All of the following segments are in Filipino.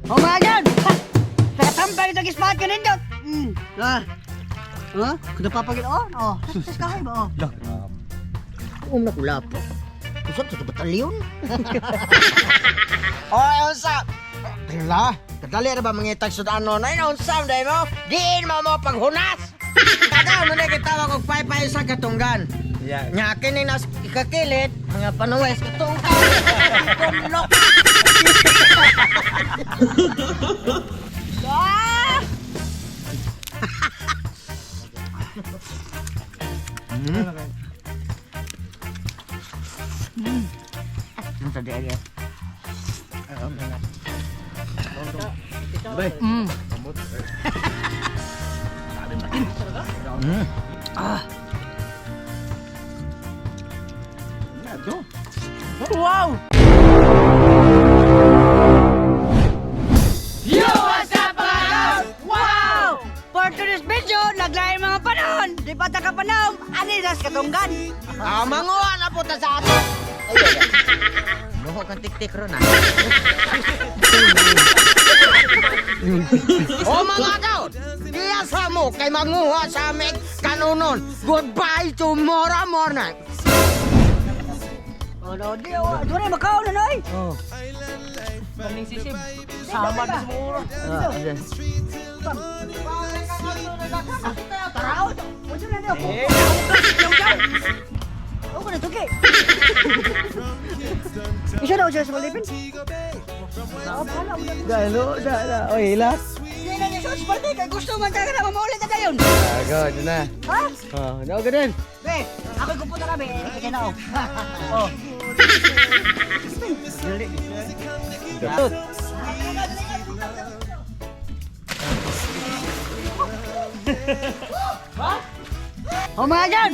Oh my God! Sa tampay ito gispahat ka nindot! Kuda papagin on? Sukses kahay ba? Lah, Na kulap. Usap sa batalyon. Oy, unsa? Lah, kadali ra ba mangitag sud ano na unsa day mo? Diin mo paghunas. Kada mo na kita og pay-pay sa katunggan. ya. Nya kini nas ikakilit mga panuwes katunggan. Kumlok. Ah! Unsa di ay? Bay. Wow! Yo, what's up, mga Wow! For today's video, naglaing mga panahon. Di pa ta kapanahon, anilas katunggan. manguha na po ta sa ato. Buho kang tik-tik ron ah. O mga daw, iyasa mo kay manguha sa aming kanunon. Goodbye tomorrow morning. Ano, di rin makaon na noy. Kaning sisib. Sama na sa mura. Taraw, wala na niyo. Ako na tuki. Isa daw siya sa malipin. Dah. Oh, hilas. Hindi na niya sa party kay gusto man talaga na mamaulit na dayon. Agad na. Ha? Oh, daw ganun. Be, ako kumputa na be. Kaya na oh. Gatut. Oh my God!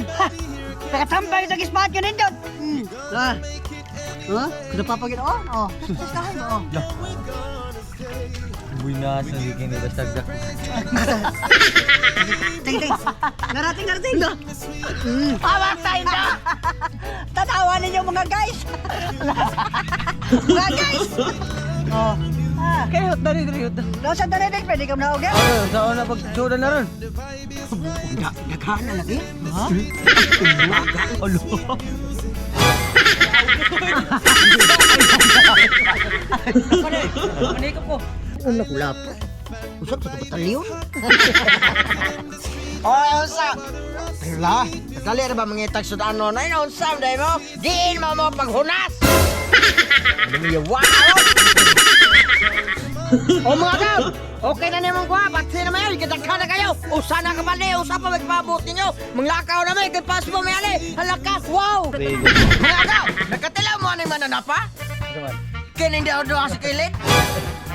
Nakatampay ito gispahat ka nindot. Kuda papagin on? Sukses kahay ba? Buinas na gikin ni basta dak. Ting. Narating. Pamatay na! Tatawa ninyo mga guys! Mga guys! Kayot na rin. Doon sa dalilig, pwede ka na okay? Oh, saan na pagsudan na ron? Naghaan na lagi? Ha? Alo. Manikap ko. Una kulap. Usap sa batalyon. Oy, unsa? Lah, kadali ra ba mangitag sud ano na unsa day mo? Diin mo paghunas. Dumi wow. O mga daw, okay na naman ko ha, pati na mayo, ikadagka na kayo. Usa na ka ba niyo, usa pa magpabot ninyo. Manglakaw na may, ikipas mo may ali. Halaka, wow. Mga daw, nakatilaw mo anong mananapa? Kining daw doon sa kilid?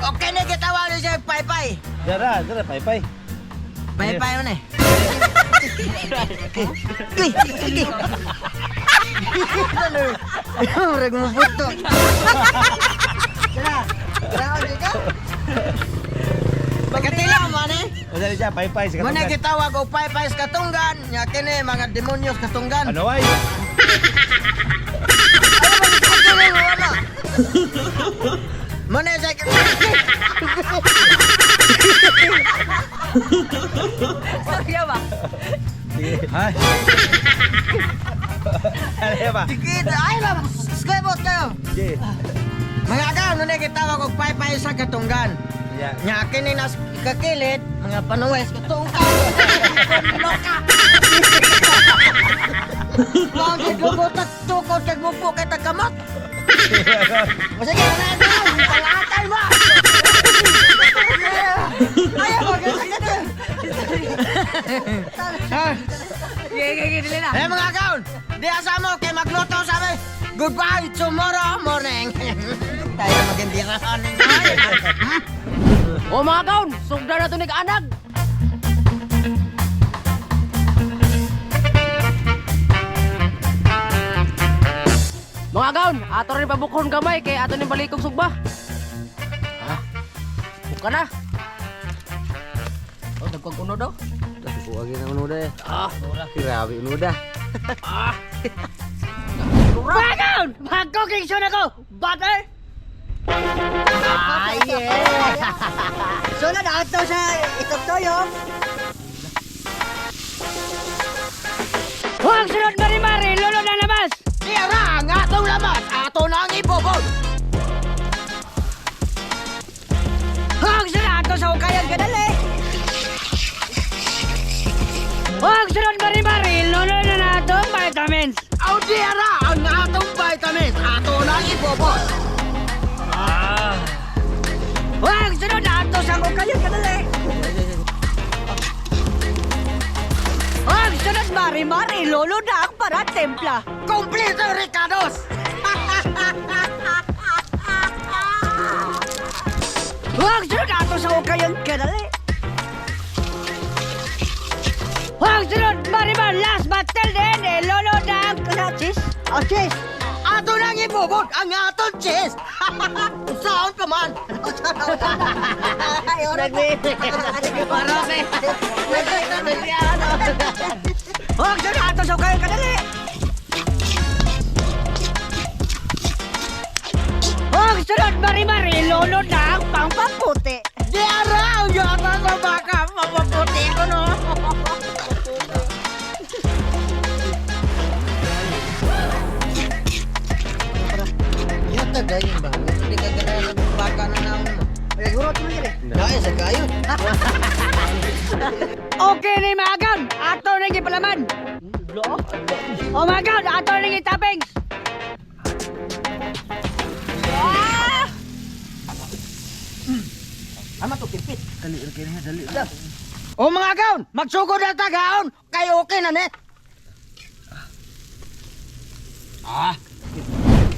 Okay na kitawag niyo siya, pay-pay. Dara, pay-pay. Pay-pay mo na eh. Rag mo puto. Pagkatilaw mo na eh. Dali siya, pay-pay sa Muna katunggan. kitawag o pay-pay sa katunggan. Nya kini mga demonyos katunggan. Ano ay? Muna sa Sorry ba? Ay. Ano ba? Tikit. Ay ba, skybot kayo. Sige. Mga agaw, nuna kitawag o pay-pay sa katunggan. Ya. Nya kini nas ikakilit mga panuwes katunggan. Loka. Kung naglubutot tukod nagmupo kay tagkamot. Masige na daw, pangatay mo. Ayaw mo kasi. Gigi, dili na. Eh mga agaw, di asa mo kay magluto sabi. Goodbye tomorrow morning. Tayo magandirahan ng O mga kaon, sugda na ito nag-anag. Mga kaon, ato rin pabukhon gamay kay ato rin balikong sugba. Ha? Buka na. Oh, dagkog uno daw. Dagkog lagi na uno dah. Wala. Grabe uno dah. Mga kaon, mag-cooking show na ko. Butter. yeah. Sunod ato sa itugtoyong. Huwag sunod mari-mari, lulod na labas! Tira ang atong lamas, ato na ang ibobot. Huwag sunod ato sa hukayan kadali! Huwag sunod mari-mari, lulod na natong vitamins! Aw tira ang atong vitamins, ato na ang ibobot. Huwag sunod ato sa hukayan kadali! Huwag sunod mari-mari, lulod na ang para templa! Kompleto Ricardos. Huwag sunod ato sa hukayan kadali! Huwag sunod mari-mari, last but till the end, lulod na ang cheese! Oh, cheese. Ato na ang ibobot ang atong cheese. Saan ka man? Huwag sunod ato sa hukayan kadali! Huwag sunod mari-mari, lulod na ang pangpaputi! Tira ang yata sa baka, mapaputi ko no. Yata ganyan ba? Hindi ka ganyan ng baka na naon mo. Ay, gurot mo yun eh. Dahil sa kayo. Okay ni Magan, ato nang gipalaman. Oh Magan, ato nang gitapings. Ah! Ama to kipit. Dali na dali. O mga gaon, magsugod na tagaon. Kayo okay na net.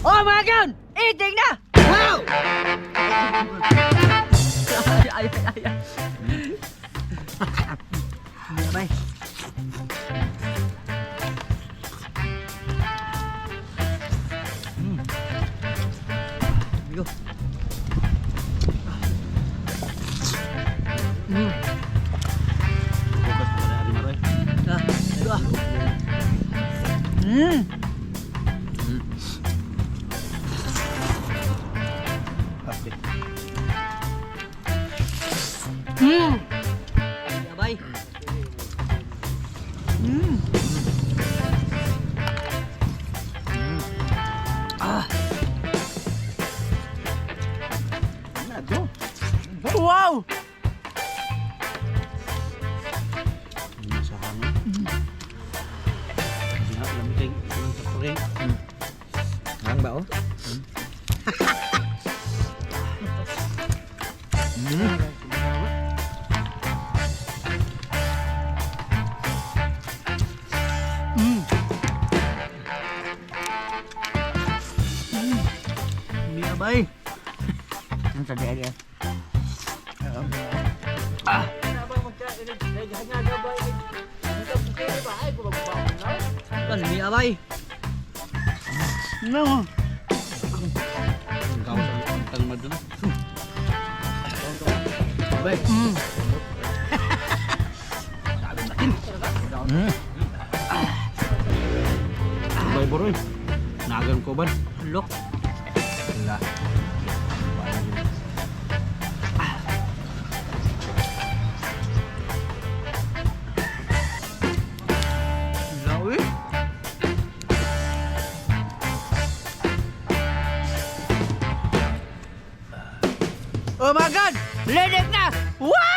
Oh Magan, iting na. Wow! Bay. Yo. Bay. Wow! Ang ba oh? Mia bay. Ang tadi aja. Kan Mia bay. No. Bay. Bay boroy. Nagan ko ban. Look. Wala. Lawi. Oh my God! Linig na! Wow!